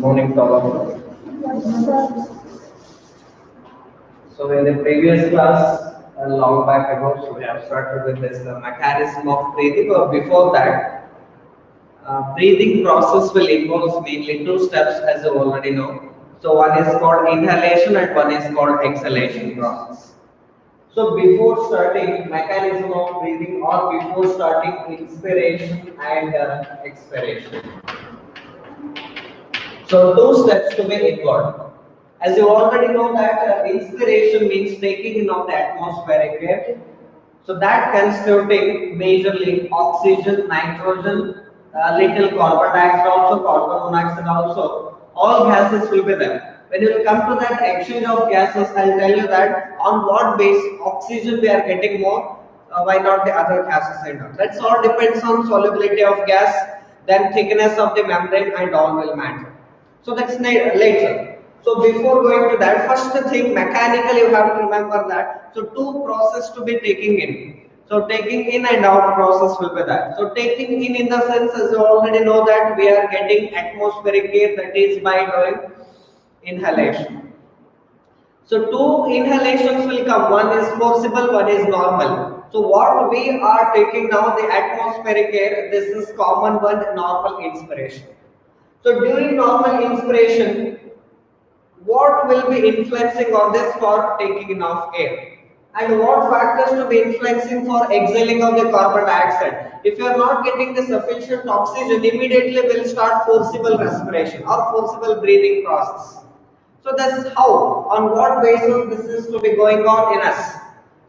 morning to all of you. So in the previous class, a long back ago, so we have started with this mechanism of breathing. Or before that, breathing process will involve mainly two steps, as you already know. So one is called inhalation and one is called exhalation process. So before starting mechanism of breathing or before starting inspiration and expiration. So two steps to be involved. As you already know that inspiration means taking in of the atmospheric air. So that constituting majorly oxygen, nitrogen, little carbon dioxide also, carbon monoxide also. All gases will be there. When you will come to that exchange of gases, I'll tell you that on what base oxygen we are getting more, why not the other gases and all. That's all depends on solubility of gas, then thickness of the membrane and all will matter. So that's later. So before going to that, first thing mechanically you have to remember that. So two process to be taking in. So taking in and out process will be that. So taking in the sense, as you already know that we are getting atmospheric air, that is by doing inhalation. So two inhalations will come. One is forcible, one is normal. So what we are taking now, the atmospheric air, this is common one, normal inspiration. So during normal inspiration, what will be influencing on this for taking in of air? And what factors to be influencing for exhaling of the carbon dioxide? If you are not getting the sufficient oxygen, immediately will start forcible respiration or forcible breathing process. So that's how, on what basis this is to be going on in us.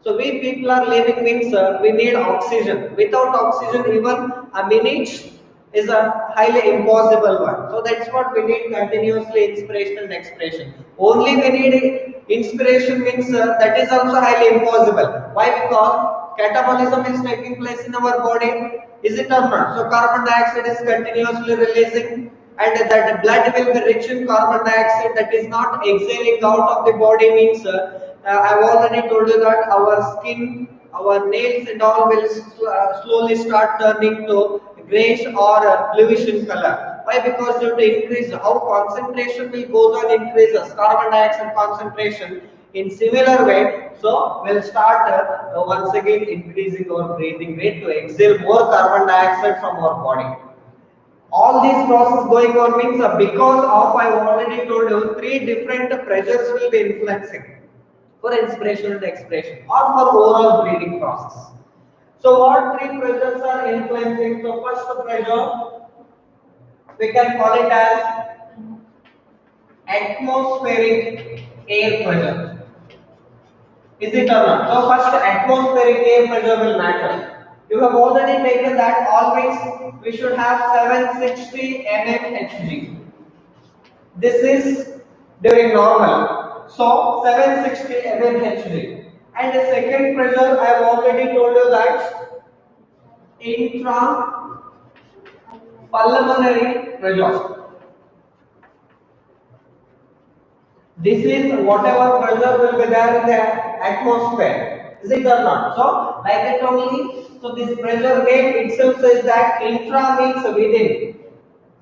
So we people are living means we need oxygen. Without oxygen, even a minute is a highly impossible one. So that's what we need continuously, inspiration and expiration. Only we need inspiration means that is also highly impossible. Why? Because catabolism is taking place in our body. Is it or not? So carbon dioxide is continuously releasing, and that blood will be rich in carbon dioxide, that is not exhaling out of the body means I've already told you that our skin, our nails and all will slowly start turning to grayish or bluish in color. Why? Because due to increase, how concentration will goes on increases, carbon dioxide concentration in similar way, so we'll start once again increasing our breathing rate to exhale more carbon dioxide from our body. All these process going on means because of, I already told you, three different pressures will be influencing for inspiration and expiration or for overall breathing process. So what three pressures are influencing? So first pressure, we can call it as atmospheric air pressure. Is it or not? So first atmospheric air pressure will matter. You have already taken that always we should have 760 mmHg. This is during normal. So 760 mmHg. And the second pressure I have already told you that intrapulmonary pressure. This is whatever pressure will be there in the atmosphere. Is it or not? So like it only. So this pressure name itself says that intra means within,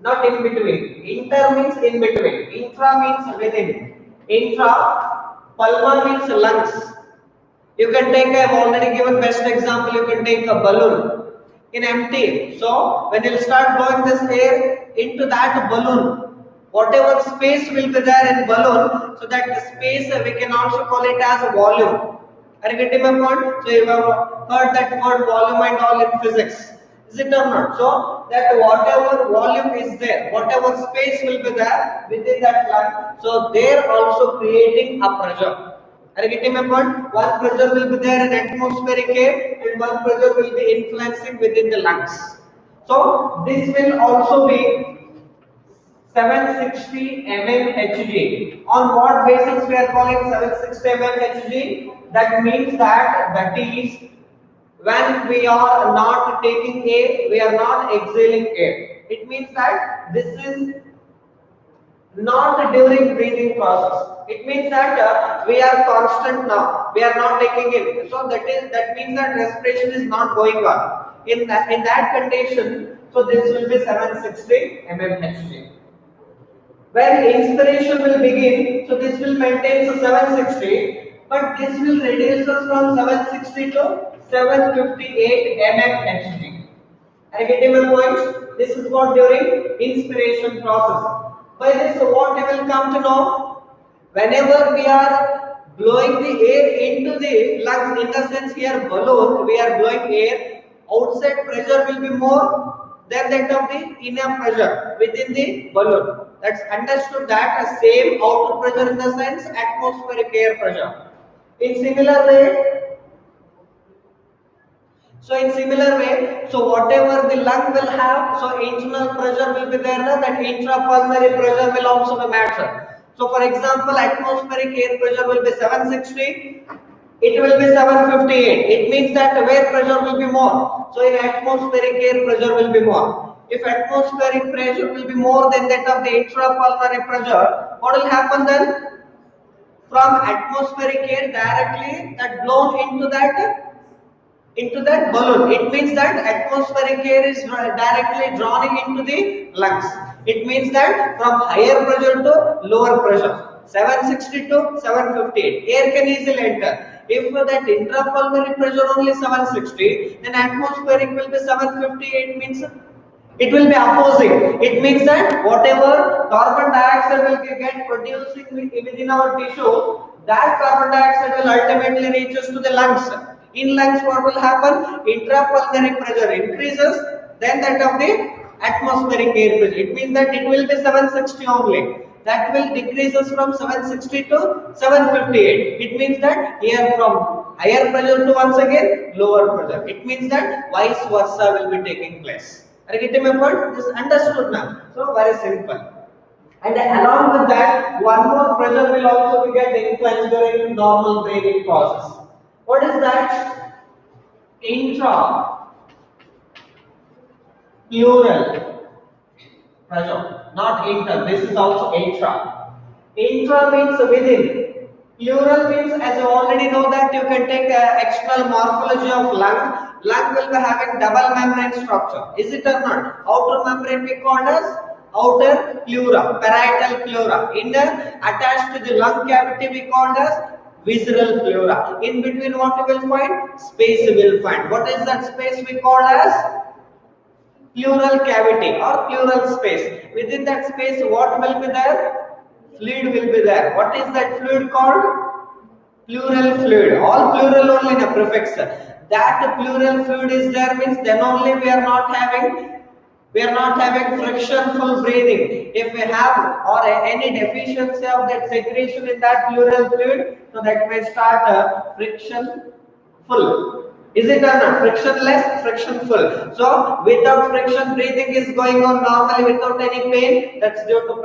not in between. Inter means in between. Intra means within. Intra, pulmon means lungs. You can take, I have already given best example, you can take a balloon in empty. So when you start blowing this air into that balloon, whatever space will be there in balloon, so that the space we can also call it as volume. Are you getting my point? So you have heard that word volume and all in physics. Is it or not? So that whatever volume is there, whatever space will be there within that lung, so they are also creating a pressure. Are you getting my point? One pressure will be there in atmospheric air and one pressure will be influencing within the lungs. So this will also be 760 mmHg. On what basis we are calling 760 mmHg? That means that is when we are not taking air, we are not exhaling air. It means that this is not during breathing process. It means that we are constant now. We are not taking in. So that means that respiration is not going on. In that condition, so this will be 760 mmHg. When inspiration will begin, so this will maintain so 760, but this will reduce us from 760 to 758 mmHg. Are you getting my point? This is what during inspiration process. By this, so what you will come to know, whenever we are blowing the air into the lungs, in the sense here balloon, we are blowing air, outside pressure will be more than that of the inner pressure within the balloon. That's understood that as same outer pressure in the sense atmospheric air pressure. In similar way, so whatever the lung will have, so internal pressure will be there, that intrapulmonary pressure will also be matter. So for example, atmospheric air pressure will be 760, it will be 758. It means that the air pressure will be more. So in atmospheric air pressure will be more. If atmospheric pressure will be more than that of the intrapulmonary pressure, what will happen then? From atmospheric air directly that blown into that balloon. It means that atmospheric air is directly drawn into the lungs. It means that from higher pressure to lower pressure, 760 to 758, air can easily enter. If that intrapulmonary pressure only 760, then atmospheric will be 758, means it will be opposing. It means that whatever carbon dioxide will get producing within our tissue, that carbon dioxide will ultimately reaches to the lungs. In lungs, what will happen? Intrapulmonary pressure increases, then that of the atmospheric air pressure. It means that it will be 760 only. That will decreases from 760 to 758. It means that here from higher pressure to once again lower pressure. It means that vice versa will be taking place. Are you getting my point? This is understood now. So very simple. And along with that, one more pressure will also be get influenced during normal breathing process. What is that? Intra pleural pressure, not inter. This is also intra. Intra means within. Pleural means, as you already know, that you can take external morphology of lung. Lung will be having double membrane structure. Is it or not? Outer membrane we call as outer pleura, parietal pleura. Inner attached to the lung cavity we call as visceral pleura. In between what you will find? Space you will find. What is that space we call as? Pleural cavity or pleural space. Within that space, what will be there? Fluid will be there. What is that fluid called? Pleural fluid. All pleural only in a prefix. That pleural fluid is there means then only we are not having frictionful breathing. If we have or any deficiency of that secretion in that pleural fluid, so that may start friction full. Is it or not? Frictionless, friction full. So without friction, breathing is going on normally without any pain. That's due to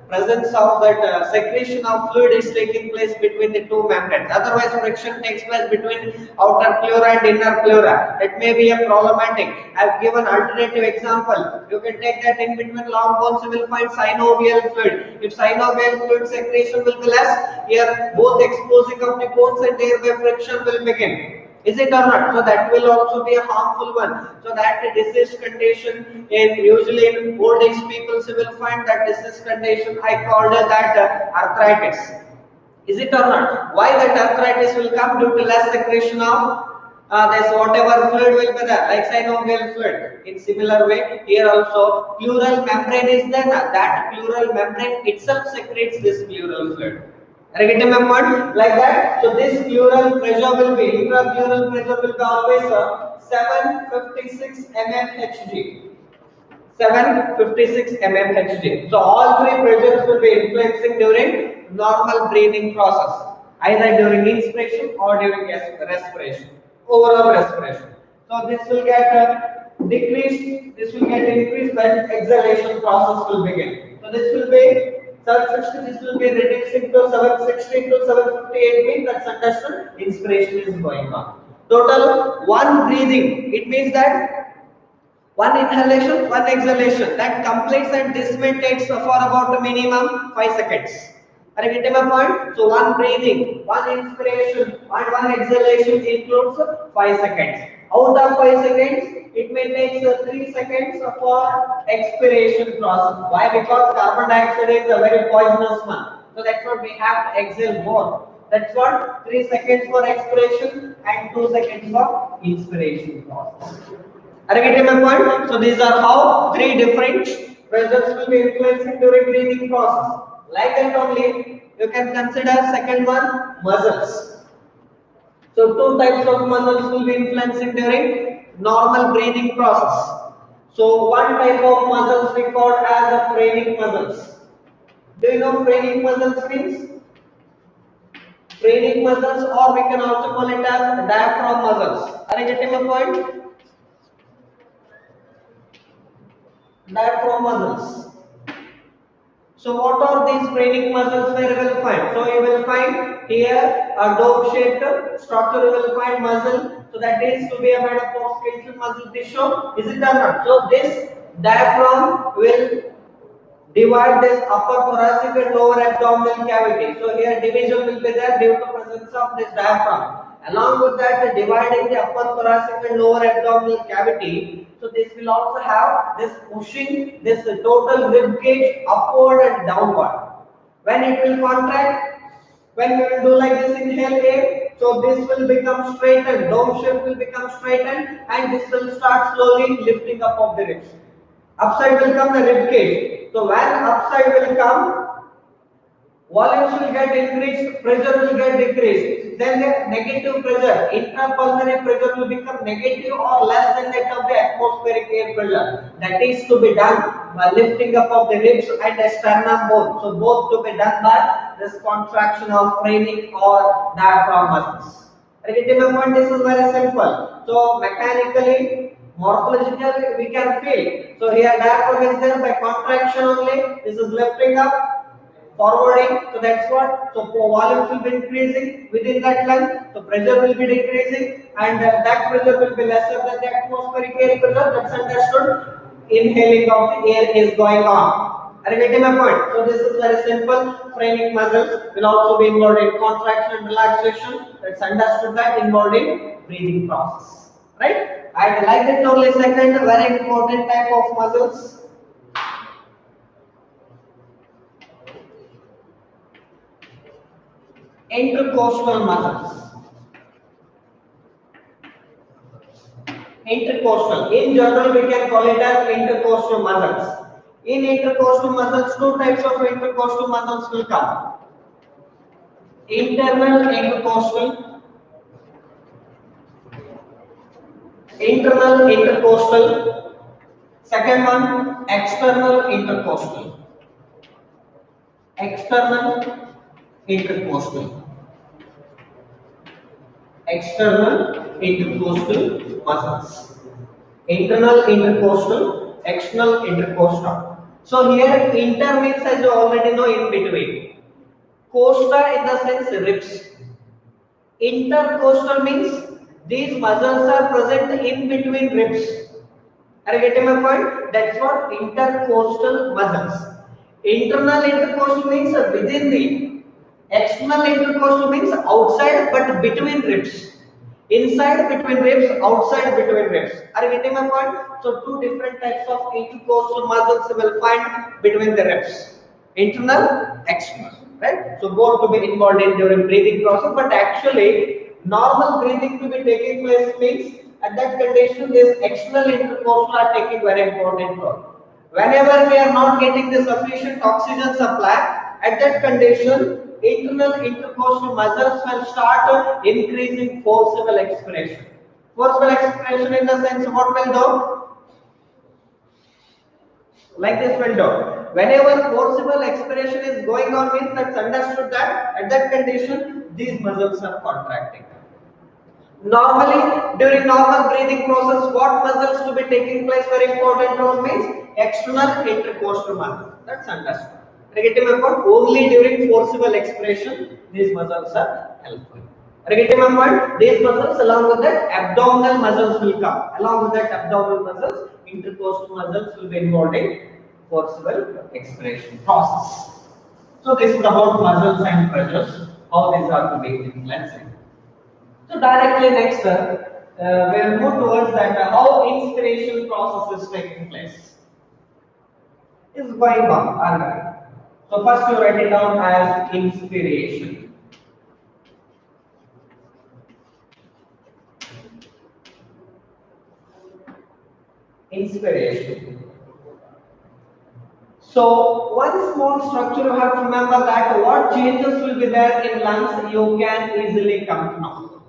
presence of that secretion of fluid is taking place between the two membranes. Otherwise, friction takes place between outer pleura and inner pleura. That may be a problematic. I've given alternative example. You can take that in between long bones, you will find synovial fluid. If synovial fluid secretion will be less, here both exposing of the bones and thereby friction will begin. Is it or not? So that will also be a harmful one. So that disease condition usually in old age people, you will find that disease condition I called that arthritis. Is it or not? Why that arthritis will come? Due to less secretion of this whatever fluid will be there, like synovial fluid. In similar way, here also pleural membrane is there. That pleural membrane itself secretes this pleural fluid. Are you getting my point? Like that. So this pleural pressure will be, intrapleural pressure will be always 756 mmHg. 756 mmHg. So all three pressures will be influencing during normal breathing process, either during inspiration or during respiration, overall respiration. So this will get decreased, this will get increased when exhalation process will begin. So this will be 760, this will be reducing to 760 to 758 means that's understood inspiration is going on. Total one breathing, it means that one inhalation, one exhalation, that completes and this may take for about a minimum 5 seconds. Are you getting my point? So one breathing, one inspiration and one exhalation includes 5 seconds. Out of 5 seconds, it may take 3 seconds for expiration process. Why? Because carbon dioxide is a very poisonous one. So that's what we have to exhale more. That's what 3 seconds for expiration and 2 seconds for inspiration process. Are you getting my point? So these are how three different pressures will be influencing during breathing process. Like that only, you can consider second one, muscles. So two types of muscles will be influencing during normal breathing process. So one type of muscles we call as a phrenic muscles. Do you know phrenic muscles means? Phrenic muscles, or we can also call it as diaphragm muscles. Are you getting my point? Diaphragm muscles. So what are these phrenic muscles where you will find? So you will find here a dome-shaped structure. You will find muscle. So that is to be a made up of skeletal muscle tissue. Is it or not? So this diaphragm will divide this upper thoracic and lower abdominal cavity. So here division will be there due to presence of this diaphragm. Along with that, dividing the upper thoracic and lower abdominal cavity. So this will also have this pushing this total rib cage upward and downward. When it will contract, when we will do like this, inhale air, so this will become straightened, dome shape will become straightened, and this will start slowly lifting up of the ribs. Upside will come the rib cage. So when upside will come, volumes will get increased, pressure will get decreased. Then the negative pressure, intrapulmonary pressure will become negative or less than that of the atmospheric air pressure. That is to be done by lifting up of the ribs and the sternum bone. So both to be done by this contraction of phrenic or diaphragm muscles. Remember point, this is very simple. So mechanically, morphologically we can feel. So here diaphragm is there by contraction only. This is lifting up, forwarding, so that's what. So volumes will be increasing within that lung, so pressure will be decreasing, and that pressure will be lesser than the atmospheric air pressure. That's understood. Inhaling of the air is going on. Are you getting my point? So this is very simple. Phrenic muscles will also be involved in contraction and relaxation. That's understood, that involved in breathing process. Right? And like that only second very important type of muscles. Intercostal muscles. Intercostal. In general, we can call it as intercostal muscles. In intercostal muscles, two types of intercostal muscles will come. Internal intercostal, internal intercostal. Second one, external intercostal. External intercostal. External intercostal muscles. Internal intercostal, external intercostal. So here inter means, as you already know, in between. Costa in the sense ribs. Intercostal means these muscles are present in between ribs. Are you getting my point? That's what intercostal muscles. Internal intercostal means within the. External intercostal means outside but between ribs. Inside between ribs, outside between ribs. Are you getting my point? So two different types of intercostal muscles you will find between the ribs. Internal, external. Right? So both to be involved in during breathing process, but actually normal breathing to be taking place means at that condition this external intercostal are taking very important role. Whenever we are not getting the sufficient oxygen supply, at that condition internal intercostal muscles will start increasing forcible expiration. Forcible expiration in the sense what will do? Like this will do. Whenever forcible expiration is going on means that's understood that at that condition these muscles are contracting. Normally during normal breathing process what muscles to be taking place very important role means external intercostal muscle. That's understood. Getting my point? Only during forcible expiration these muscles are helpful. Getting my point? These muscles along with that abdominal muscles will come. Along with that abdominal muscles, intercostal muscles will be involved in forcible expiration process. So this is about muscles and pressures. How these are to be influencing. So directly next, we'll move towards that how inspiration process is taking place. Is going on. Alright. So first you write it down as inspiration. Inspiration. So one small structure you have to remember that what changes will be there in lungs you can easily come to know.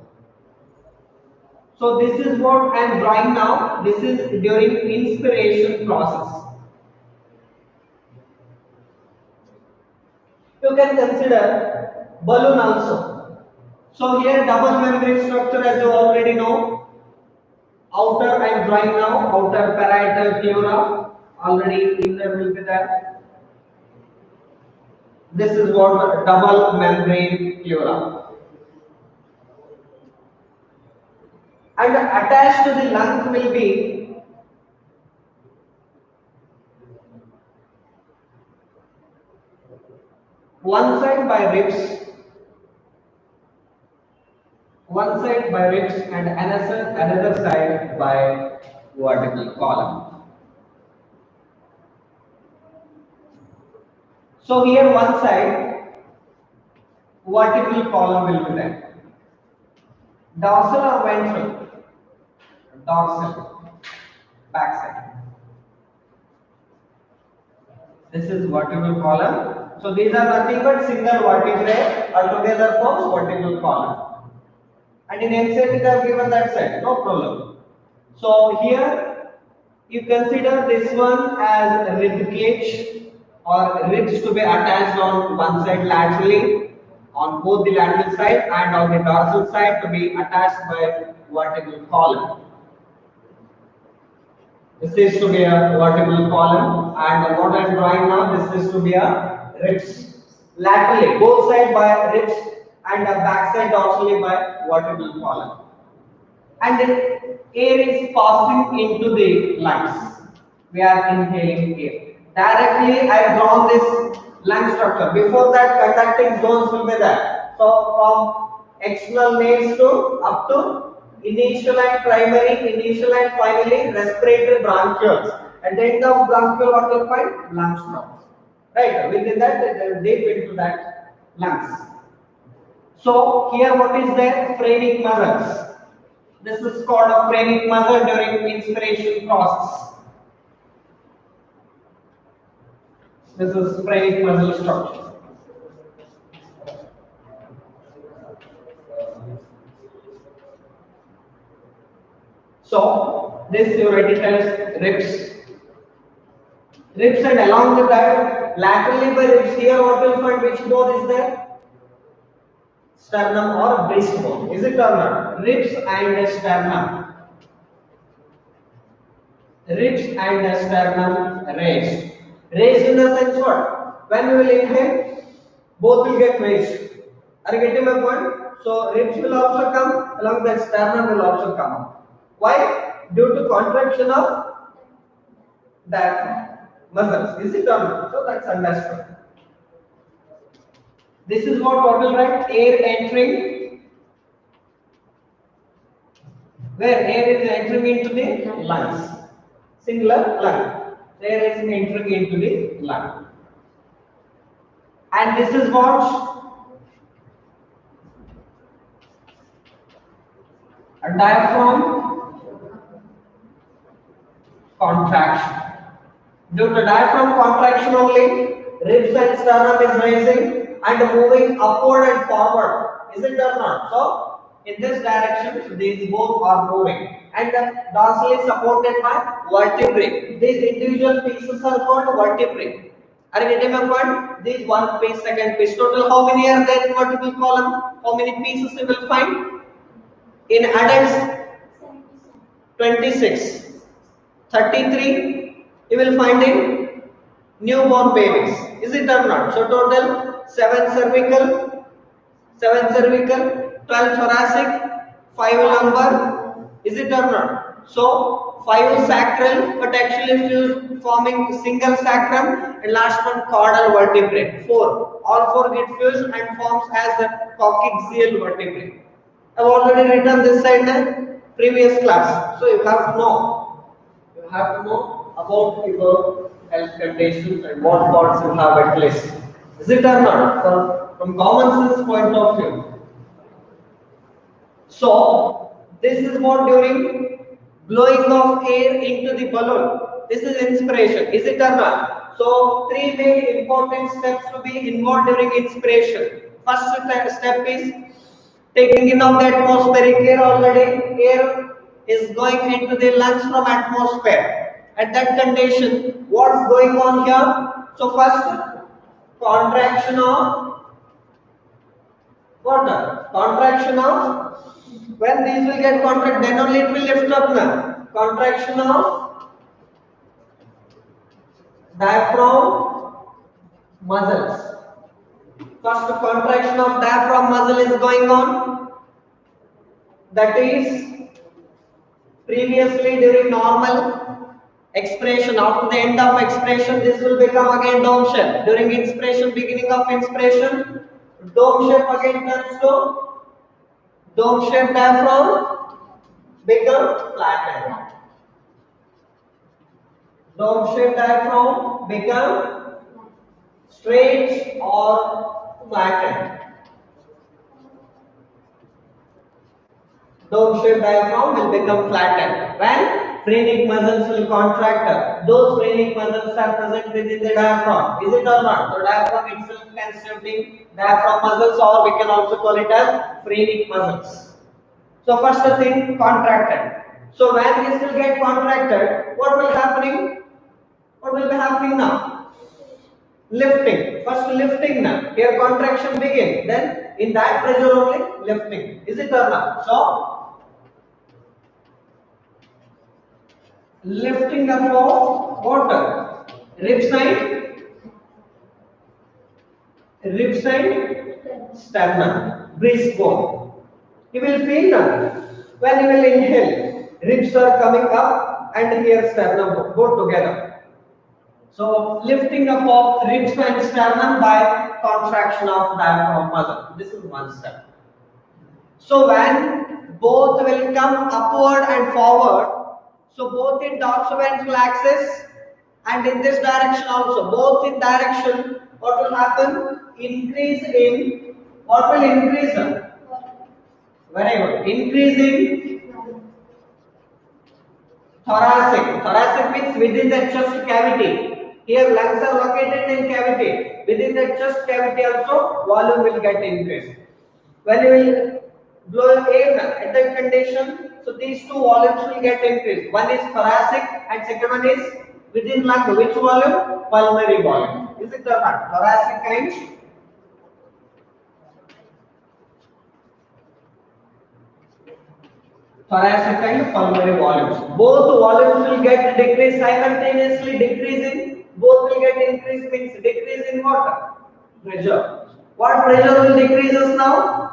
So this is what I am drawing now. This is during inspiration process. You can consider balloon also. So here double membrane structure as you already know. Outer I am drawing now, outer parietal pleura, already inner will be there. This is what double membrane pleura. And attached to the lung will be one side by ribs and another side by vertical column. So here one side vertical column will be there. Dorsal or ventral? Dorsal, back side. This is vertical column. So these are nothing but single vertebrae altogether forms vertical column. And in NCERT they have given that side, no problem. So here you consider this one as rib cage or ribs to be attached on one side laterally, on both the lateral side and on the dorsal side to be attached by vertical column. This is to be a vertical column and what I am drawing now, this is to be a ribs. Laterally, both sides by ribs and the back side dorsally by vertical column. And then air is passing into the lungs. We are inhaling air. Directly I have drawn this lung structure. Before that conducting zones will be there. So from external nares to up to initial and primary, initial and finally respiratory bronchioles. At the end of bronchiole what you find? Lung structure. Right, within that deep into that lungs. So here what is there? Phrenic muscles. This is called a phrenic muscle during inspiration process. This is phrenic muscle structure. So this you write it as ribs. Ribs and along with that laterally by ribs here what will find, which bone is there? Sternum or breastbone. Is it or not? Ribs and sternum. Ribs and sternum raised. Raised in the sense what? When you will inhale, both will get raised. Are you getting my point? So ribs will also come, along with sternum will also come up. Why? Due to contraction of that muscles. Is it or not? So that's understood. This is what will write, air entering, where air is entering into the lungs. Singular lung. Air is entering into the lung. And this is what? A diaphragm contraction. Due to diaphragm contraction only, ribs and sternum is rising and moving upward and forward. Is it or not? So in this direction these both are moving and dorsally supported by vertebrae. These individual pieces are called vertebrae. Are you getting my point? These one piece, second piece, total how many are there in vertical column? How many pieces you will find? In adults 26, 33 you will find in newborn babies. Is it or not? So total 7 cervical, 12 thoracic, 5 lumbar. Is it or not? So 5 sacral, but actually fused forming single sacrum, and last one caudal vertebrae. 4. All 4 get fused and forms as the coccygeal vertebrae. I've already written this side now. previous class. So you have to know. You have to know about your health conditions and what parts you have at least. Is it or not? From common sense point of view. So this is what during blowing of air into the balloon. This is inspiration. Is it or not? So three main important steps to be involved during inspiration. First step is taking in of the atmospheric air. Already air is going into the lungs from atmosphere. At that condition, what's going on here? So first contraction of water. Contraction of, when these will get contract, then only it will lift up now. Contraction of diaphragm muscles. First contraction of diaphragm muscle is going on. That is previously during normal expiration. After the end of expiration, this will become again dome shape. During inspiration, beginning of inspiration, dome shape again turns to dome shape diaphragm become flattened. Dome shape diaphragm become straight or flattened. Dome shape diaphragm will become flattened when phrenic muscles will contract. Those phrenic muscles are present within the diaphragm. Is it or not? So diaphragm itself constituting diaphragm muscles, or we can also call it as phrenic muscles. So first the thing contracted. So when this will get contracted, what will happening? What will be happening now? Lifting. First lifting now. Here contraction begins. Then in that pressure only lifting. Is it or not? So lifting up of water. Rib side, sternum, breastbone. You will feel that when you will inhale, ribs are coming up and here sternum go together. So lifting up of ribs and sternum by contraction of diaphragm muscle. This is one step. So when both will come upward and forward, so both in dorsal axis and in this direction also, both in direction, what will happen? Increase in, what will increase? Very good. Increase in thoracic. Thoracic means within the chest cavity. Here lungs are located in cavity. Within the chest cavity also volume will get increased. When you will blow air at that condition, so these two volumes will get increased. One is thoracic and second one is within lung. Which volume? Pulmonary volume. Is it or not? Thoracic and pulmonary volumes. Both volumes will get decreased simultaneously. Decreasing, both will get increased means decrease in what? Pressure. What pressure will decreases now?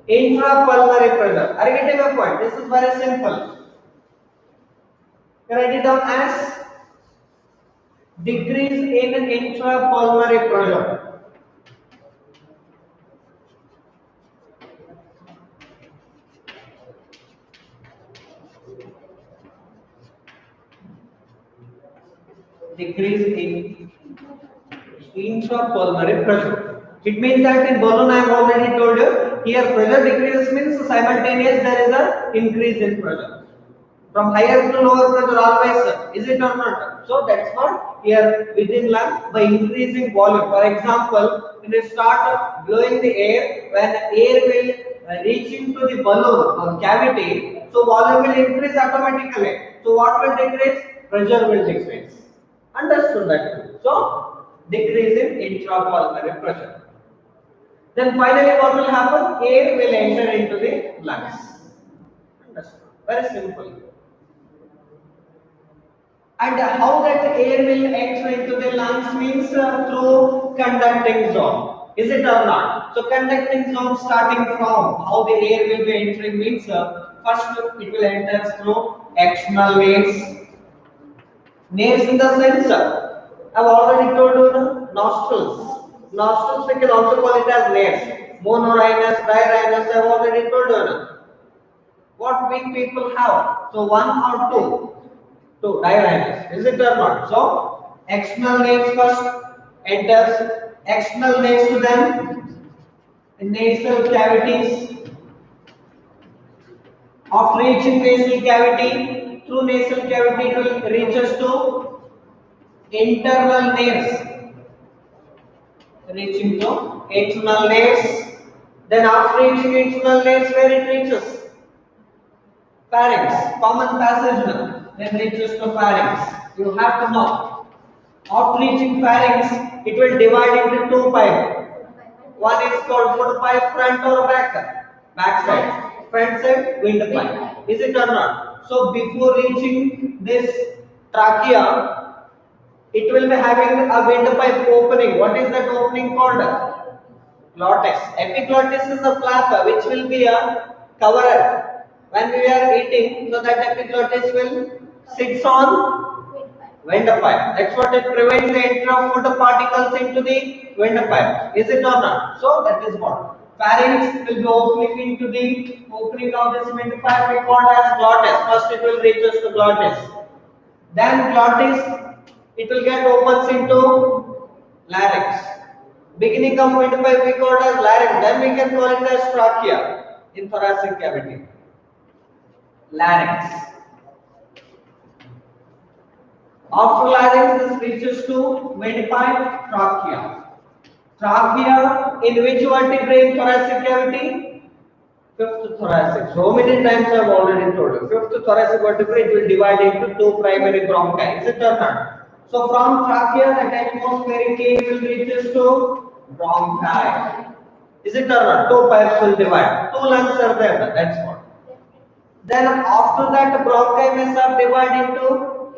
Intrapulmonary pressure. Are you getting my point? This is very simple. Write it down as decrease in intrapulmonary pressure. Decrease in intrapulmonary pressure. It means that in balloon I have already told you, here pressure decrease means simultaneous there is a increase in pressure. From higher to lower pressure always, is it or not? So that's what here within lung by increasing volume. For example, when you start blowing the air, when air will reach into the balloon or cavity, so volume will increase automatically. So what will decrease? Pressure will decrease. Understood that? So decrease in intrapulmonary pressure. Then finally what will happen? Air will enter into the lungs. Understood? Very simple. And how that air will enter into the lungs means through conducting zone. Is it or not? So conducting zone starting from how the air will be entering means first it will enter through external nares. Nares in the sense, I've already told you the nostrils. Nostrils we can also call it as nares. Monorhinus, dirhinus, I've already told you. What we people have? So one or two? Two diaphragms. Is it or not? So external nares first enters. External nares to them nasal cavities. After reaching nasal cavity, through nasal cavity it will reaches to internal nares. Reaching to internal nares. Then after reaching internal nares, where it reaches? Pharynx, common passage, then reaches to pharynx. You have to know. After reaching pharynx, it will divide into two pipes. One is called foot pipe, front or back? Back side. Front side, windpipe. Is it or not? So before reaching this trachea, it will be having a windpipe opening. What is that opening called? Glottis. Epiglottis is a flap which will be a cover when we are eating, so that epiglottis will sit on windpipe. That's what it prevents the entry of food particles into the windpipe. Is it or not? So that is what. Pharynx will be opening into the opening of this windpipe. We call as glottis. First it will reach us to glottis. Then glottis, it will get opens into larynx. Beginning of windpipe we call as larynx. Then we can call it as trachea in thoracic cavity. Larynx. After larynx, this reaches to windpipe, trachea. Trachea in which vertebrae in thoracic cavity? Fifth thoracic. So many times I have already told you. Fifth thoracic vertebrae, it will divide into two primary bronchi. Is it or not? So from trachea, the atmospheric air will reaches to bronchi. Is it or not? Two pipes will divide. Two lungs are there. That's what. Then after that, bronchi may subdivide into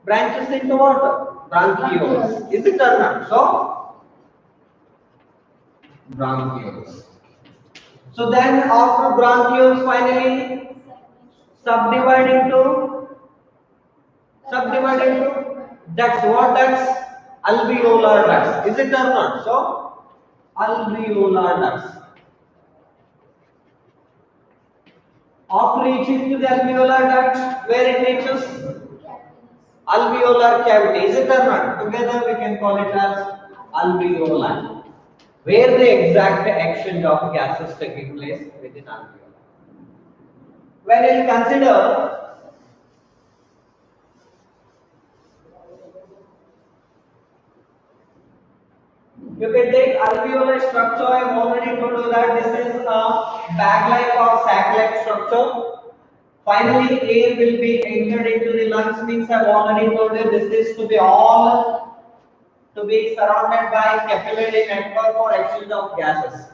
branches into what? Bronchioles. Is it or not? So bronchioles. So then after bronchioles finally subdivide into ducts. What ducts? Alveolar ducts. Is it or not? So alveolar ducts. After reaching to the alveolar duct, where it reaches? Alveolar cavity. Is it or not? Together we can call it as alveolar. Where the exact exchange of gases taking place within alveoli. When you consider you can take alveolar structure. I have already told you that this is a bag-like or sac-like structure. Finally, air will be entered into the lungs. Means I have already told you this is to be all to be surrounded by capillary network for exchange of gases.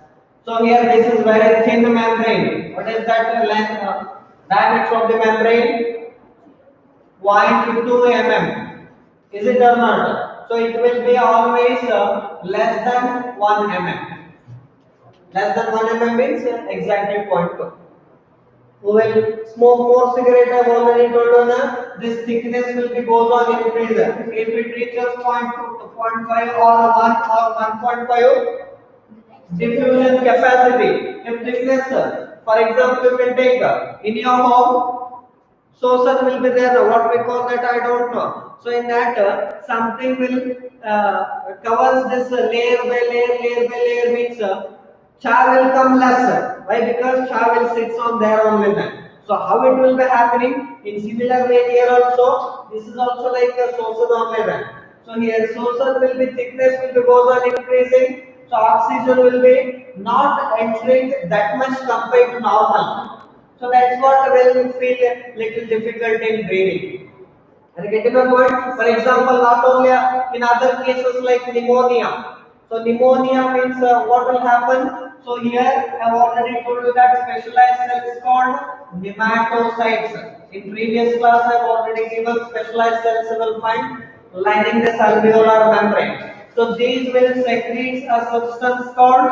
So here this is very thin membrane. What is that length? Diameter of the membrane? 0.2 mm. Is it or not? So it will be always less than 1 mm. Less than 1 mm means exactly 0.2. Who will smoke more cigarette? I have already told you na, this thickness will be goes on increasing. If it reaches 0.2 to 0.5 or 1 or 1.5 diffusion capacity. If thickness, for example, you can take in your home, saucer will be there. What we call that I don't know. So in that something will covers this layer by layer means char will come less. Why? Because char will sits on there only then. So how it will be happening? In similar way here also, this is also like a saucer only then. So here saucer will be thickness will be goes on increasing. So oxygen will be not entering that much compared to normal. So that's what will feel a little difficult in breathing. And getting my point? For example, not only in other cases like pneumonia. So pneumonia means what will happen? So here I have already told you that specialized cells called nematocytes. In previous class I have already given specialized cells you will find lining this alveolar membrane. So these will secrete a substance called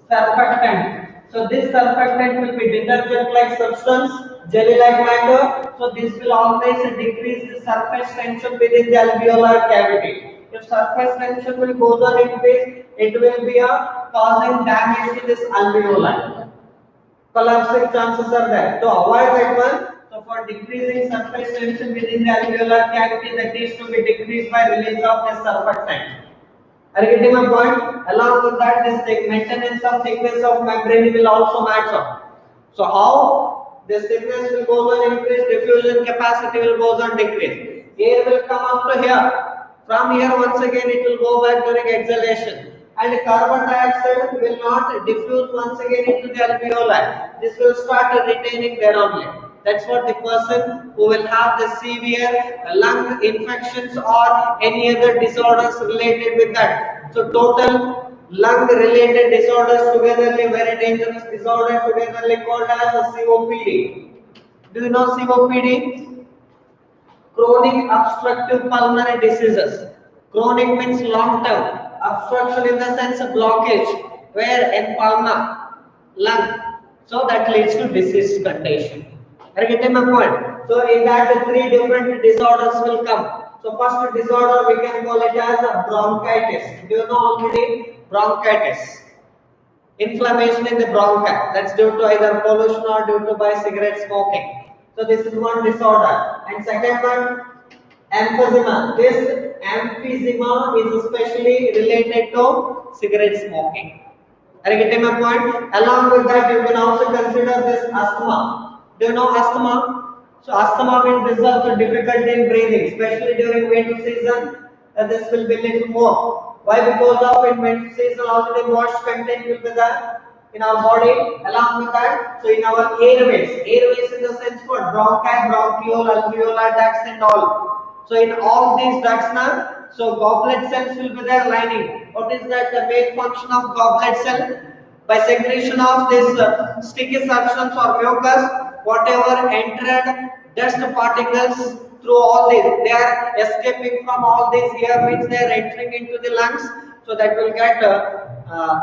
surfactant. So this surfactant will be detergent-like substance, jelly-like matter. So this will always decrease the surface tension within the alveolar cavity. If surface tension will go on increase, it will be causing damage to this alveoli. collapsing chances are there. To avoid that one, so for decreasing surface tension within the alveolar cavity, that is to be decreased by release of the surfactant. Are you getting my point? Along with that, this maintenance of thickness of membrane will also match up. So how this thickness will go on increase, diffusion capacity will go on decrease. Air will come up to here. From here once again it will go back during exhalation. And carbon dioxide will not diffuse once again into the alveoli. This will start retaining there only. That's what the person who will have the severe lung infections or any other disorders related with that. So total lung related disorders togetherly, very dangerous disorder togetherly called as a COPD. Do you know COPD? Chronic obstructive pulmonary diseases. Chronic means long term. Obstruction in the sense of blockage, where in pulmonary lung. So that leads to disease condition. Are you getting my point? So in that three different disorders will come. So first disorder we can call it as a bronchitis. Do you know already? Bronchitis. Inflammation in the bronchi. That's due to either pollution or due to by cigarette smoking. So this is one disorder. And second one, emphysema. This emphysema is especially related to cigarette smoking. Are you getting my point? Along with that, you can also consider this asthma. Do you know asthma? So asthma means this is also difficulty in breathing, especially during winter season. This will be little more. Why? Because of in winter season already moist content will be there in our body. Along with that, so in our airways in the sense for bronchi, bronchiole, alveolar ducts and all. So in all these ducts now, so goblet cells will be there lining. What is that? The main function of goblet cell? By secretion of this sticky substance or mucus, whatever entered dust particles through all these, they are escaping from all these here means they are entering into the lungs. So that will get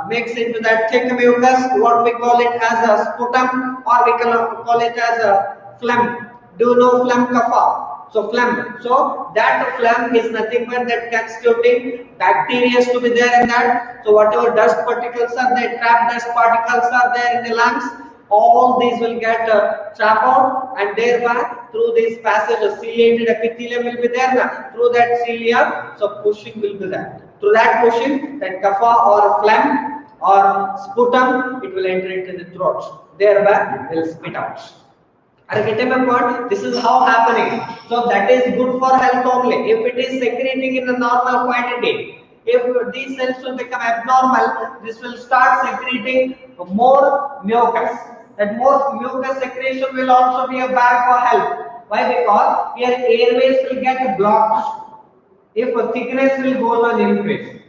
mixed into that thick mucus, what we call it as a sputum, or we can call it as a phlegm. Do you know phlegm kapha? So phlegm. So that phlegm is nothing but that constituting bacteria to be there in that. So whatever dust particles are there, trapped dust particles are there in the lungs, all these will get trapped out, and thereby through this passage a ciliated epithelium will be there now. Through that cilia, so pushing will be there. Through that pushing, that kapha or phlegm or sputum, it will enter into the throat. Thereby it will spit out. Are you getting my point? This is how happening. So that is good for health only. If it is secreting in a normal quantity, if these cells will become abnormal, this will start secreting more mucus. That more mucus secretion will also be a bad for health. Why? Because here airways will get blocked. If thickness will go on increase.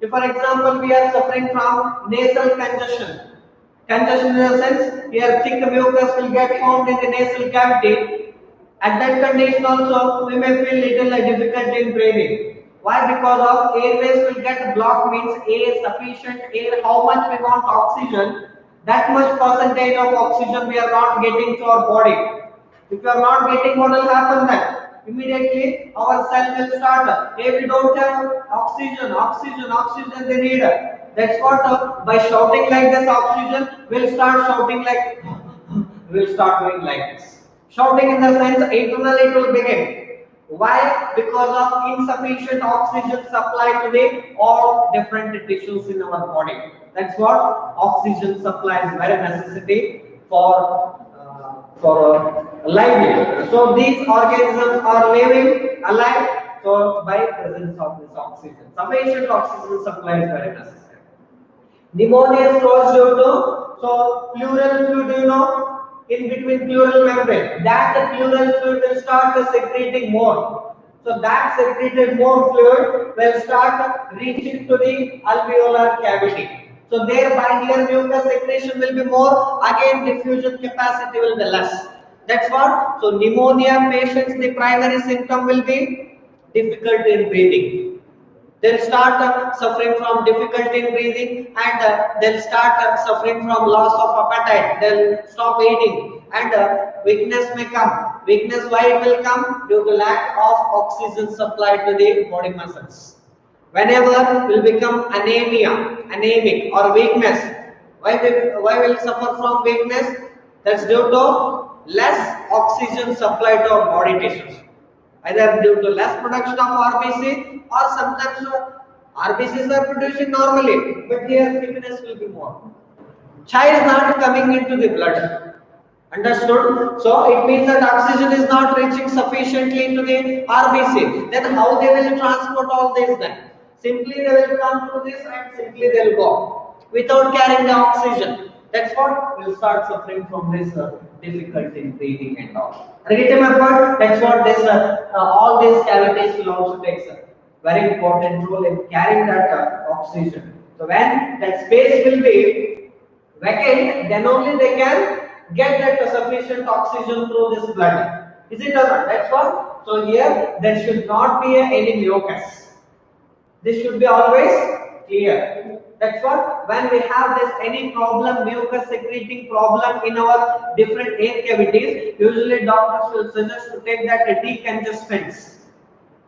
If for example we are suffering from nasal congestion. Congestion in the sense, here thick mucus will get formed in the nasal cavity. At that condition also, we may feel little difficulty in breathing. Why? Because of airways will get blocked means air, sufficient air, how much we want oxygen, that much percentage of oxygen we are not getting to our body. If you are not getting, what will happen then? Immediately our cell will start. If we don't have oxygen, they need. That's what by shouting like this, oxygen will start shouting like, will start doing like this. Shouting in the sense internally it will begin. Why? Because of insufficient oxygen supply to the all different tissues in our body. That's what oxygen supply is very necessity for living. So these organisms are living alive. So by presence of this oxygen, sufficient oxygen supply is very necessary. Pneumonia is caused due to pleural fluid. Do you know? In between pleural membrane, that the pleural fluid will start secreting more. So that secreted more fluid will start reaching to the alveolar cavity. So thereby here mucus secretion will be more, again diffusion capacity will be less. That's what. So pneumonia patients, the primary symptom will be difficulty in breathing. They'll start suffering from difficulty in breathing, and they'll start suffering from loss of appetite. They'll stop eating, and weakness may come. Weakness, why it will come? Due to lack of oxygen supply to the body muscles. Whenever will become anemia, anemic or weakness, Why will suffer from weakness? That's due to less oxygen supply to our body tissues. Either due to less production of RBC, or sometimes RBCs are producing normally, but here thickness will be more. Chai is not coming into the blood. Understood? So it means that oxygen is not reaching sufficiently into the RBC. Then how they will transport all this then? Simply they will come to this and simply they will go without carrying the oxygen. That's what will start suffering from this difficulty in breathing and all. Get my point? That's what this all these cavities will also take a very important role in carrying that oxygen. So when that space will be vacant, then only they can get that sufficient oxygen through this blood. Is it or not? That's what. So here there should not be any mucus. This should be always clear. That's what. When we have this any problem, mucus secreting problem in our different air cavities, usually doctors will suggest to take that decongestants.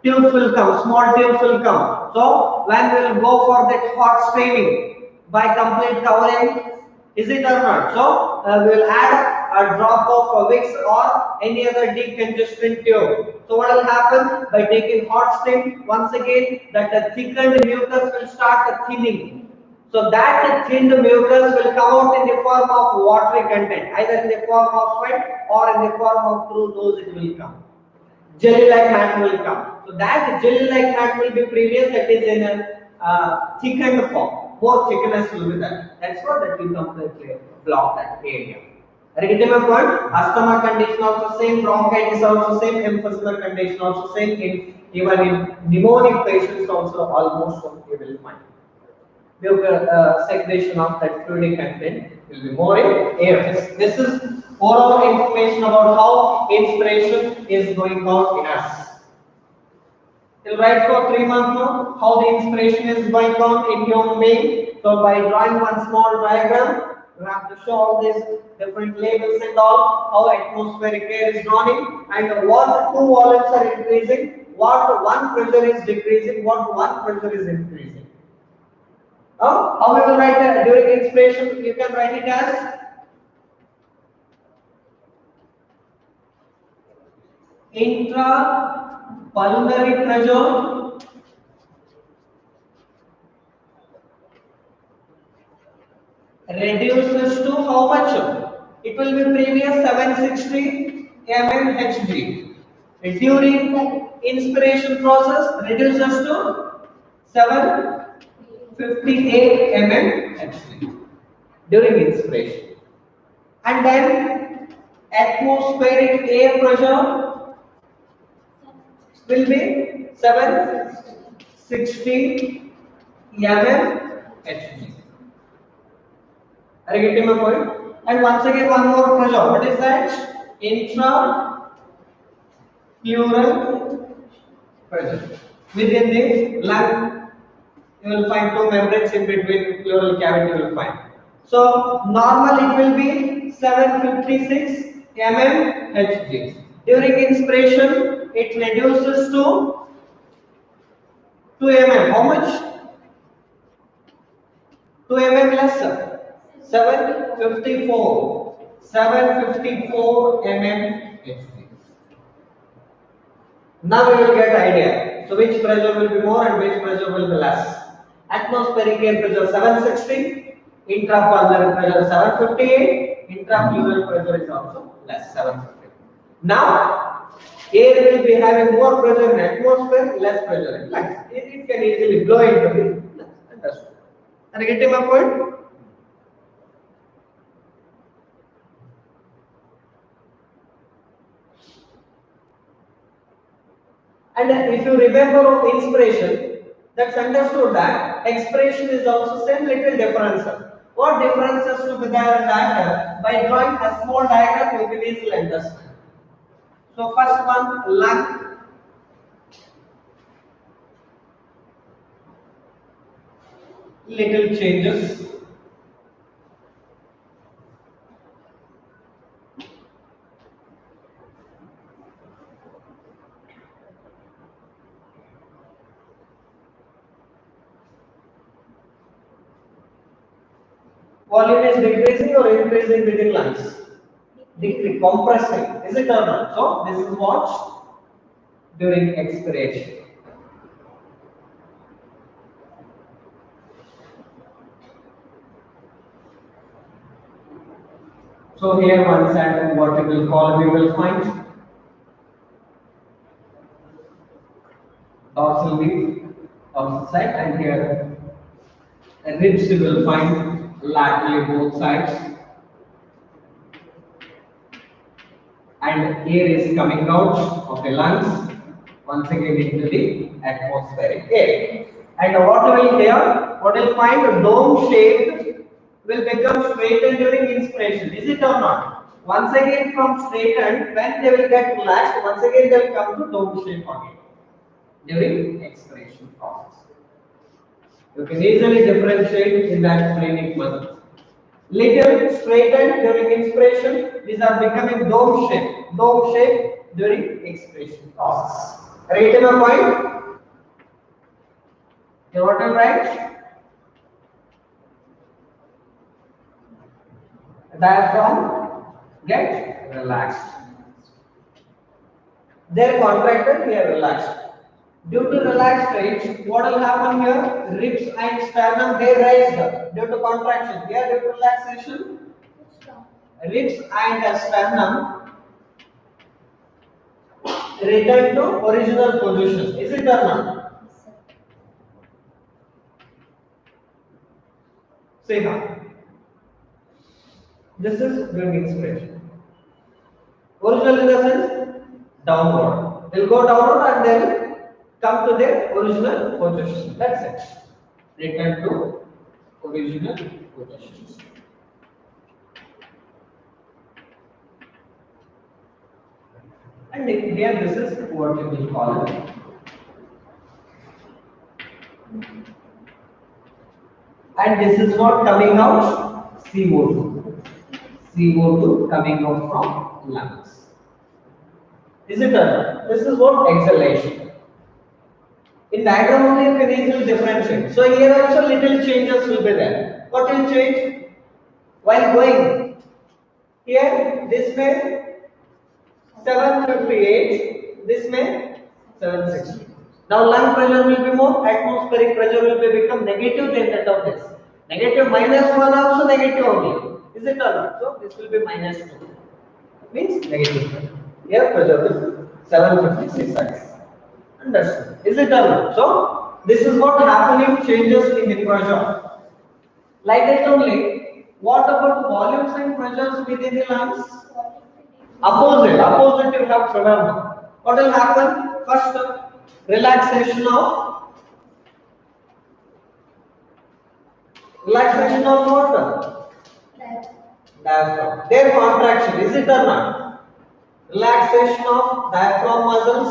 Tubes will come, small tubes will come. So when we will go for that hot steaming by complete covering, is it or not? So we will add a drop of Vicks or any other decongestant tube. So what will happen? By taking hot steam, once again that thickened mucus will start thinning. So that thinned mucus will come out in the form of watery content, either in the form of sweat or in the form of through nose it will come. Jelly-like mat will come. So that jelly-like mat will be previous, that is in a thickened form. More thickness will be there. That's what that will completely block that area. Are you getting my point? Asthma condition also same, bronchitis also same, emphysema condition also same. Even in pneumonic patients also almost you will find. Secretion of that fluidic content will be more in air. This is overall information about how inspiration is going on in us. We'll write for 3 months now how the inspiration is going on in human being. So by drawing one small diagram, you have to show all these different labels and all, how atmospheric air is running and what two volumes are increasing, what one pressure is decreasing, what one pressure is increasing. How we will write that during inspiration? You can write it as intrapulmonary pressure reduces to how much? It will be previous 760 mmHg. During inspiration process reduces to 758 mmHg during inspiration. And then atmospheric air pressure will be 760 mmHg. Are you getting my point? And once again, one more pressure. What is that? Intrapleural pressure. Within the lung, you will find two membranes in between pleural cavity. You will find. So normal it will be 756 mmHg. During inspiration, it reduces to 2 mm. How much? 2 mm lesser. 754 mmHg. Now we will get idea. So which pressure will be more and which pressure will be less. Atmospheric air pressure 760, intrapulmonary pressure 758, intrapleural pressure is also less 750. Now air will be having more pressure in atmosphere, less pressure in lungs. It can easily blow into the lungs. Understood? Are you getting my point? And if you remember of inspiration, that's understood that expiration is also same little differences. What differences to be there in that? By drawing a small diagram, you can easily understand. So first one, lung. Little changes. volume is decreasing or increasing within lungs? Decrease, compressing. Is it or not? So this is what during expiration. So here one side vertical column you will find dorsal leaf, dorsal side, and here ribs you will find laterally both sides, and air is coming out of the lungs once again into the atmospheric air. And what will here? What will find a dome shape will become straightened during inspiration. Is it or not? Once again from straightened, when they will get relaxed, once again they will come to dome shape again during expiration process. You can easily differentiate in that phrenic muscle. Little straightened during inspiration, these are becoming dome shape during expiration process. Right in a point? You what I write? Diaphragm get relaxed. They are contracted, they are relaxed. Due to relaxed state, what will happen here? Ribs and sternum they raised up due to contraction. Here due to relaxation, ribs and sternum return to original position. Is it or not? See now. This is during expiration. Original in the sense downward. They'll go downward and then come to their original position. That's it. Return to original position. And here this is vertical column. And this is what coming out? CO2. CO2 coming out from lungs. Is it or not? This is what exhalation. In diagram only you can easily differentiate. So here also little changes will be there. What will change? While going, here this may 758, this may 760. Now lung pressure will be more, atmospheric pressure will be become negative than that of this. Negative -1 also negative only. Is it or not? So this will be -2. Means negative pressure. Here pressure is 756. Understood. Is it or not? So this is what happening changes in the pressure. Like that only. What about volumes and pressures within the lungs? Opposite you have to remember. What will happen? First, relaxation of what? Diaphragm. Their contraction, is it or not? Relaxation of diaphragm muscles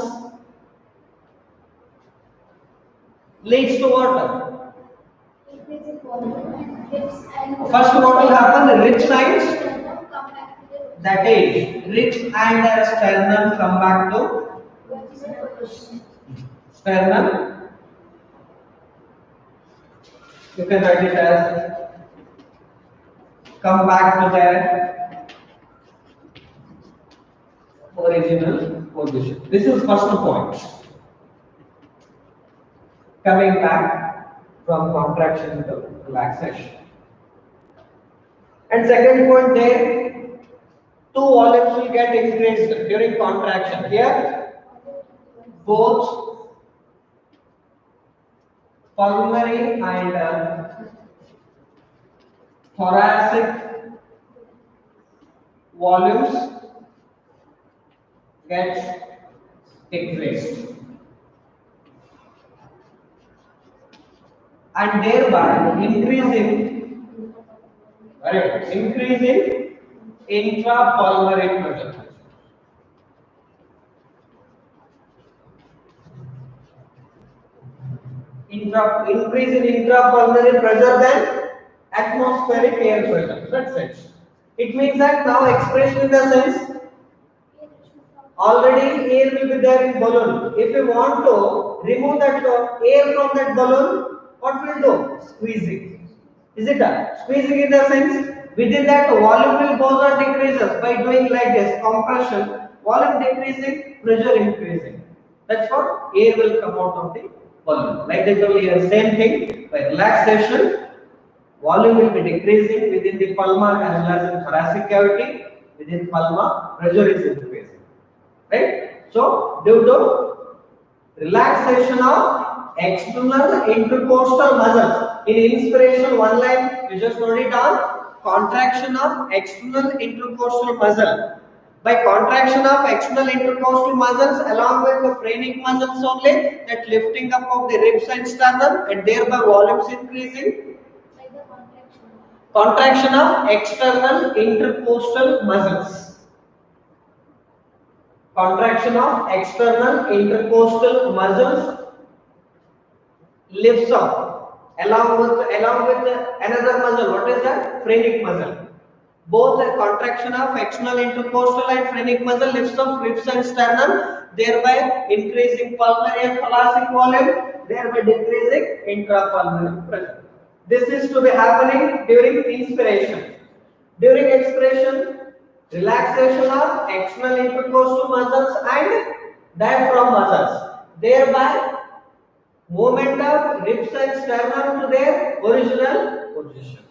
leads to what? First, what will happen? The rib sides. That is, ribs and the sternum come back to sternum. You can write it as come back to their original position. This is first point. Coming back from contraction to relaxation. And second point there, two volumes will get increased during contraction. Here, both pulmonary and thoracic volumes get decreased, and thereby increasing intrapulmonary pressure. Increase in intrapulmonary pressure than atmospheric air pressure. That's it. It means that now expression in the sense already air will be there in balloon. If you want to remove that air from that balloon, what will do? Squeezing. Is it squeezing in the sense? Within that, volume will goes on decreases by doing like this compression. Volume decreasing, pressure increasing. That's what air will come out of the balloon. Like I told you, same thing by relaxation. Volume will be decreasing within the pulmon as well as in thoracic cavity. Within pulmon, pressure is increasing. Right? So, due to relaxation of external intercostal muscles. In inspiration, one line, you just note it down. Contraction of external intercostal muscle. By contraction of external intercostal muscles along with the phrenic muscles only, that lifting up of the ribs and sternum and thereby volumes increasing. Contraction of external intercostal muscles. Contraction of external intercostal muscles lifts up along with another muscle. What is that? Phrenic muscle. Both the contraction of external intercostal and phrenic muscle lifts up ribs and sternum, thereby increasing pulmonary and thoracic volume, thereby decreasing intrapulmonary pressure. This is to be happening during inspiration. During expiration, relaxation of external intercostal muscles and diaphragm muscles, thereby movement of ribs and sternum to their original positions,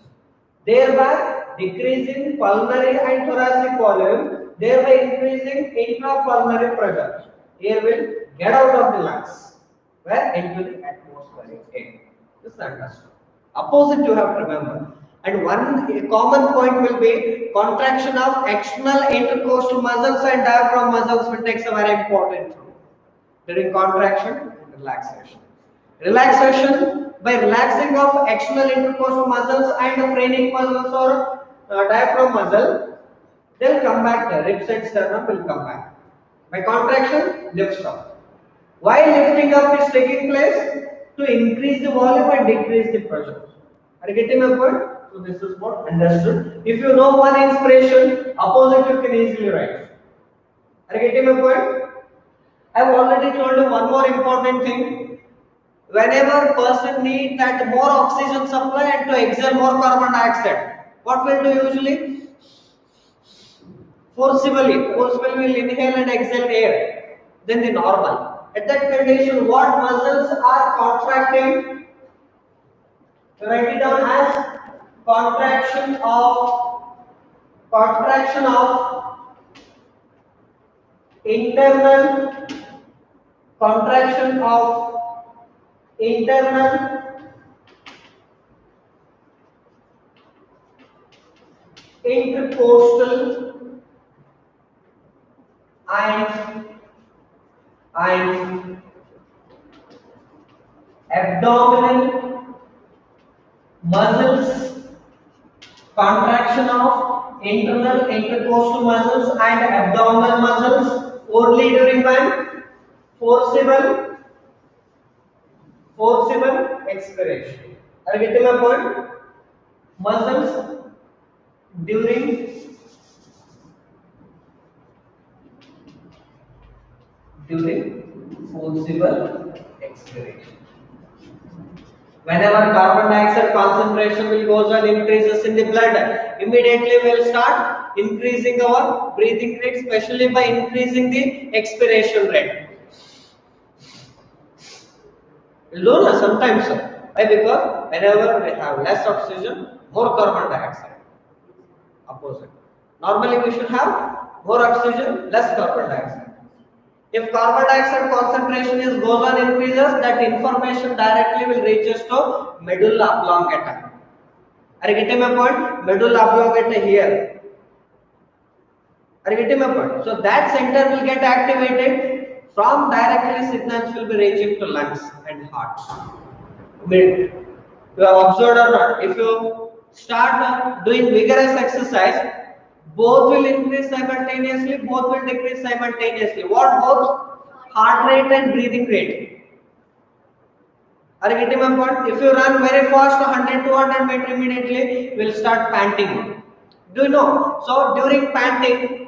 thereby decreasing pulmonary and thoracic volume, thereby increasing intrapulmonary pressure. Air will get out of the lungs, where into the atmospheric air. This is understood. Opposite you have to remember. And one common point will be contraction of external intercostal muscles and diaphragm muscles will take a very important role during contraction and relaxation. Relaxation, by relaxing of external intercostal muscles and the phrenic muscles or diaphragm muscle, they'll come back, the ribs and sternum will come back. By contraction, lifts up. Why lifting up is taking place? To increase the volume and decrease the pressure. Are you getting my point? So this is what understood. If you know one inspiration, opposite you can easily write. Are you getting my point? I have already told you one more important thing. Whenever person needs that more oxygen supply and to exhale more carbon dioxide, what will do usually? Forcibly will inhale and exhale air. Then the normal. At that condition, what muscles are contracting? Write it down as contraction of internal intercostal and abdominal muscles, contraction of internal intercostal muscles and abdominal muscles only during when? Forcible expiration. Are you getting my point? Muscles during forcible expiration. Whenever carbon dioxide concentration will goes on increases in the blood, immediately we will start increasing our breathing rate, especially by increasing the expiration rate. We'll do that sometimes, sir. Why? Because whenever we have less oxygen, more carbon dioxide. Opposite. Normally we should have more oxygen, less carbon dioxide. If carbon dioxide concentration goes on increases, that information directly will reach us to medulla oblongata. Are you getting my point? Medulla oblongata here. Are you getting my point? So that center will get activated. From directly signals will be reaching to lungs and hearts. You have observed or not? If you start doing vigorous exercise, both will increase simultaneously, both will decrease simultaneously. What both? Heart rate and breathing rate. Are you getting my point? If you run very fast, 100-200 meters immediately, will start panting. Do you know? So during panting,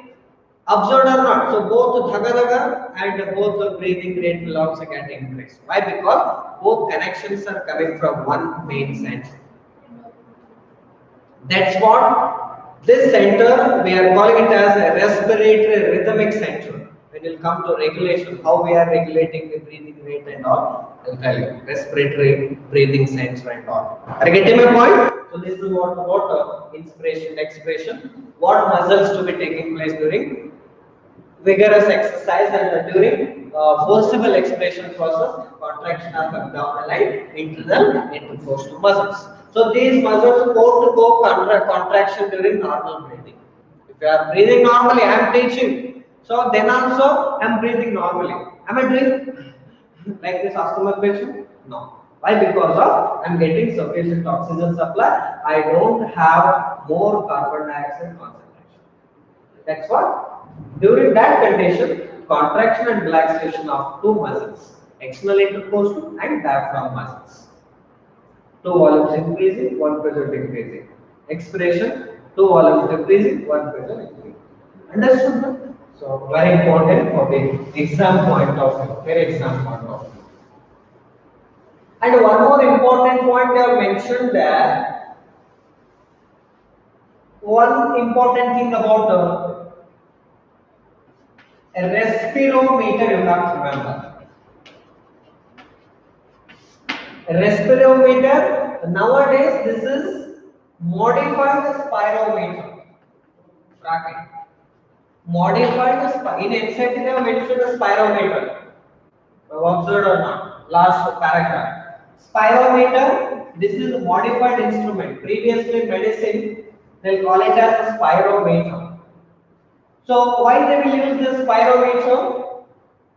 observed or not, so both dhaga and both the breathing rate will also get increased. Why? Because both connections are coming from one main center. That's what this center, we are calling it as a respiratory rhythmic center. When you come to regulation, how we are regulating the breathing rate and all, I'll tell you. Respiratory breathing center and all. Are you getting my point? So this is what about inspiration, expiration. What muscles to be taking place during vigorous exercise and during forcible expiration process, contraction of abdominal and internal intercostal muscles. So these muscles go to go contraction during normal breathing. If you are breathing normally, I am teaching. So then also I am breathing normally. Am I doing like this asthma patient? No. Why? Because of I am getting sufficient oxygen supply. I don't have more carbon dioxide concentration. That's what. During that condition, contraction and relaxation of two muscles, external intercostal and diaphragm muscles. Two volumes increasing, one pressure decreasing. Expiration, two volumes decreasing, one pressure increasing. Understood? So very important for the exam point of view. Very exam point of view. And one more important point they have mentioned there. One important thing about a respirometer, you have to remember. A respirometer, nowadays this is modified spirometer. Bracket. Modified in NCERT they have mentioned a spirometer. Observed or not? Last paragraph. Spirometer, this is a modified instrument. Previously medicine, they'll call it as a spirometer. So why they will use this spirometer?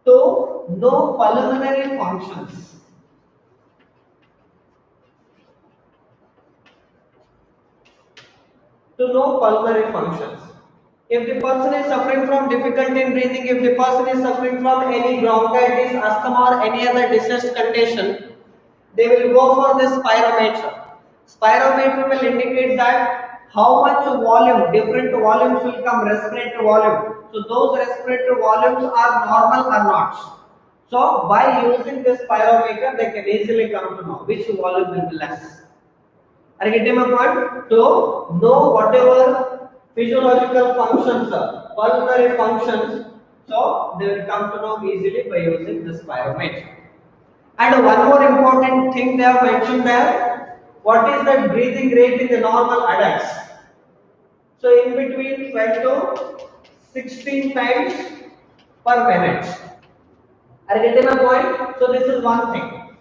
To know pulmonary functions. To know pulmonary functions. If the person is suffering from difficulty in breathing, if the person is suffering from any bronchitis, asthma or any other disease condition, they will go for this spirometer. Spirometer will indicate that how much volume, different volumes will come, respiratory volume. So those respiratory volumes are normal or not. So by using this spirometer, they can easily come to know which volume will be less. Are you getting my point? To know whatever physiological functions, pulmonary functions, so they will come to know easily by using this spirometer. And one more important thing they have mentioned there, what is the breathing rate in the normal adults? So in between 12 to 16 times per minute. Are you getting my point? So this is one thing.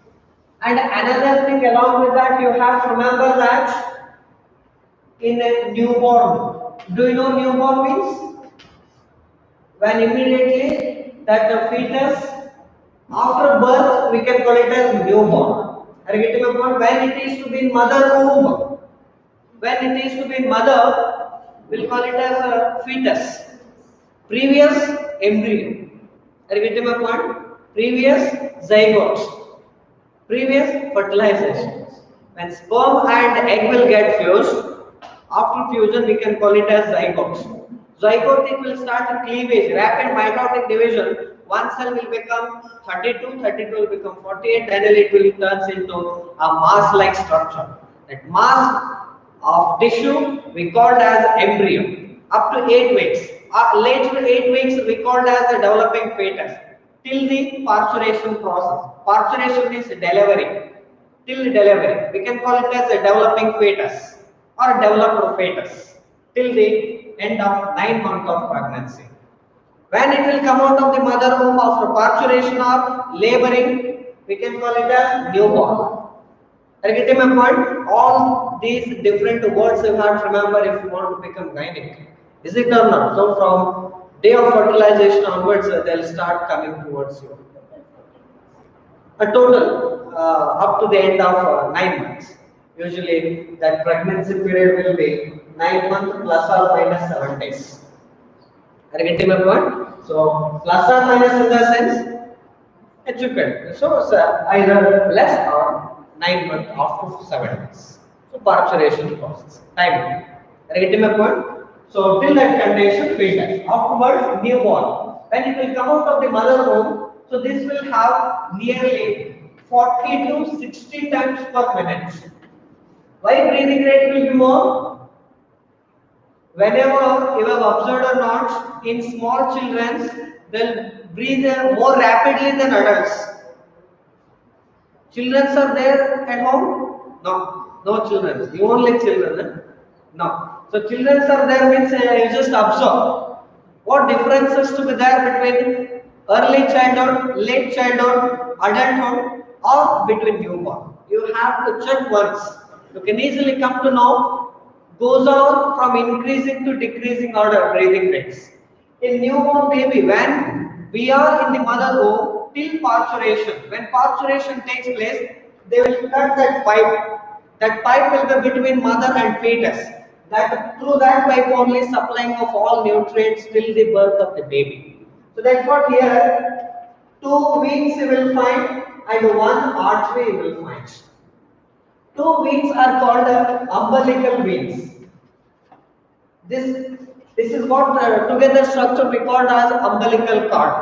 And another thing along with that, you have to remember that in a newborn, do you know newborn means? When immediately that the fetus, after birth, we can call it as newborn. Are you getting my point? When it is to be in mother womb, when it is to be in mother, we'll call it as a fetus. Previous embryo. Are you getting my point? Previous zygote. Previous fertilization. When sperm and egg will get fused, after fusion we can call it as zygote. Zygote it will start cleavage, rapid mitotic division. One cell will become 32, 32 will become 48, then it will turn into a mass-like structure. That mass of tissue we called as embryo. Up to 8 weeks. Later 8 weeks we called as a developing fetus. Till the parturition process. Parturition is delivery. Till delivery. We can call it as a developing fetus or developed fetus. Till the end of 9 months of pregnancy. When it will come out of the mother womb after parturition or laboring, we can call it as newborn. Are you getting my point? All these different words you have to remember if you want to become gynec. Is it or not? So from day of fertilization onwards, they'll start coming towards you. A total up to the end of 9 months. Usually that pregnancy period will be 9 months plus or minus 7 days. Are you getting my point? So plus or minus in the sense educated. So either less or 9 months after 7 days. So parturition process. Time. Are you getting my point? So till that condition fetus. Afterwards newborn. When it will come out of the mother womb, so this will have nearly 40 to 60 times per minute. Why breathing rate will be more? Whenever you have observed or not, in small children, they'll breathe more rapidly than adults. Children are there at home? No, no children. You only children. Eh? No. So children are there means you just observe. What differences to be there between early childhood, late childhood, adulthood, or between newborn? You have to check once. You can easily come to know goes on from increasing to decreasing order breathing rates. In newborn baby, when we are in the mother womb till parturition, when parturition takes place, they will cut that pipe. That pipe will be between mother and fetus. That through that pipe only supplying of all nutrients till the birth of the baby. So that's what here 2 veins you will find and 1 artery you will find. 2 veins are called umbilical veins. This is what together structure we called as umbilical cord.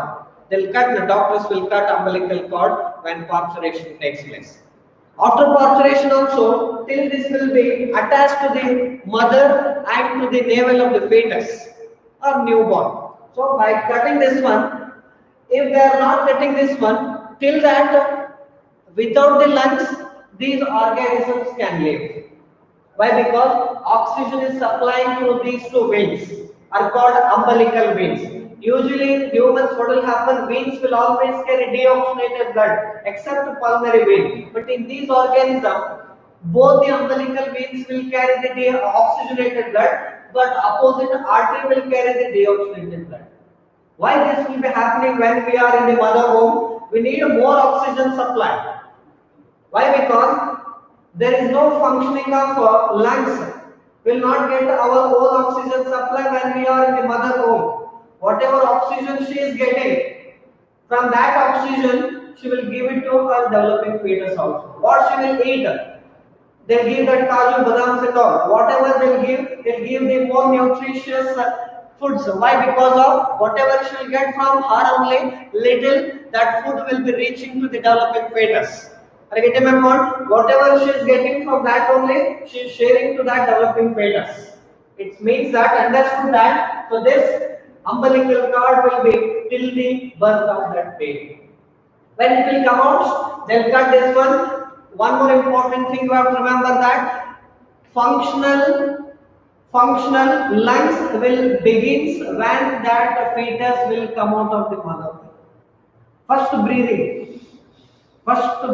The doctors will cut umbilical cord when parturition takes place. After parturition also, till this will be attached to the mother and to the navel of the fetus or newborn. So by cutting this one, if they are not cutting this one, till that without the lungs, these organisms can live. Why? Because oxygen is supplying through these 2 veins are called umbilical veins. Usually in humans what will happen, veins will always carry deoxygenated blood except pulmonary vein. But in these organisms, both the umbilical veins will carry the deoxygenated blood, but opposite artery will carry the deoxygenated blood. Why this will be happening when we are in the mother womb? We need more oxygen supply. Why? Because there is no functioning of lungs. We will not get our own oxygen supply when we are in the mother womb. Whatever oxygen she is getting, from that oxygen she will give it to her developing fetus also. What she will eat? They'll give that kaju, badams and all. Whatever they'll give the more nutritious foods. Why? Because of whatever she will get from her only, little that food will be reaching to the developing fetus. Are you getting my point? Whatever she is getting from that only, she is sharing to that developing fetus. It means that, understood that, so this umbilical cord will be till the birth of that baby. When it will come out, they'll cut this one. One more important thing you have to remember that functional lungs will begins when that fetus will come out of the mother. First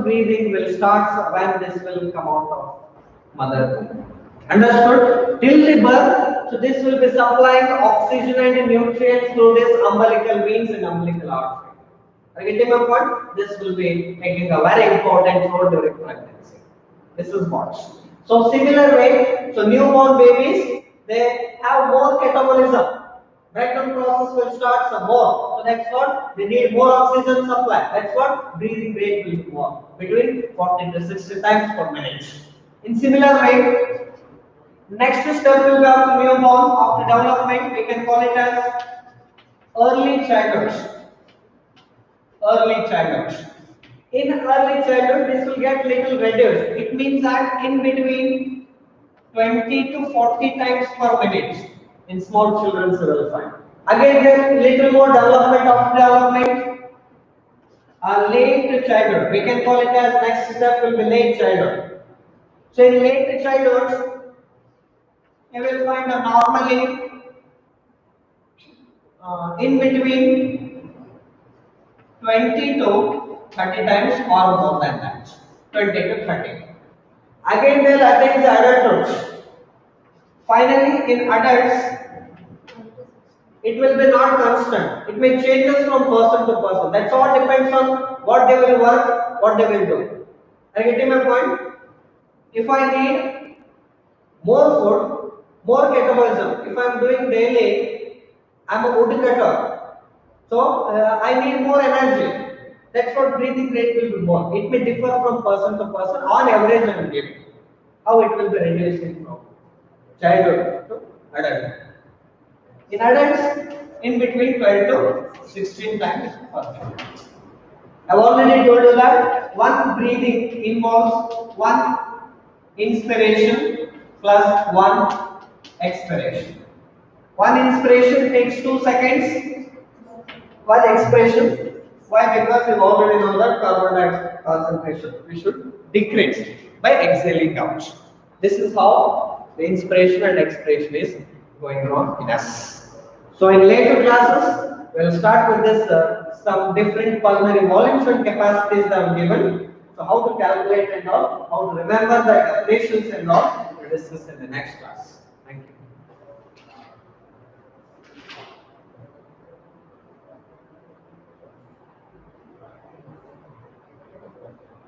breathing will start when this will come out of mother. Understood? Till the birth, so this will be supplying oxygen and nutrients through this umbilical veins and umbilical artery. Are you getting my point? This will be making a very important role during pregnancy. This is what. So similar way, so newborn babies, they have more catabolism. Breakdown process will start some more. So that's what they need more oxygen supply. That's what breathing rate will be more between 40 to 60 times per minute. In similar way, next step will be after newborn, after development, we can call it as early childhood. In early childhood, this will get little reduced. It means that in between 20 to 40 times per minute in small children you will find. Again, there little more development of development. Late childhood, we can call it as next step will be late childhood. So in late childhood, you will find a normally in between 20 to 30 times or more than that. 20 to 30. Again, they will attain the adulthood. Finally, in adults, it will be not constant. It may changes from person to person. That's all depends on what they will work, what they will do. Are you getting my point? If I need more food, more catabolism. If I am doing daily, I am a woodcutter. So I need more energy. That's what breathing rate will be more. It may differ from person to person. On average, I am giving how it will be reducing from childhood to adult. In adults, in between 12 to 16 times per minute. I have already told you that one breathing involves one inspiration plus one expiration. One inspiration takes 2 seconds. One expiration. Why? Because we already know that carbon dioxide concentration we should decrease by exhaling out. This is how the inspiration and expiration is going on in us. So in later classes, we will start with this some different pulmonary volumes and capacities that are given. So how to calculate and all, how to remember the definitions and all, we will discuss in the next class.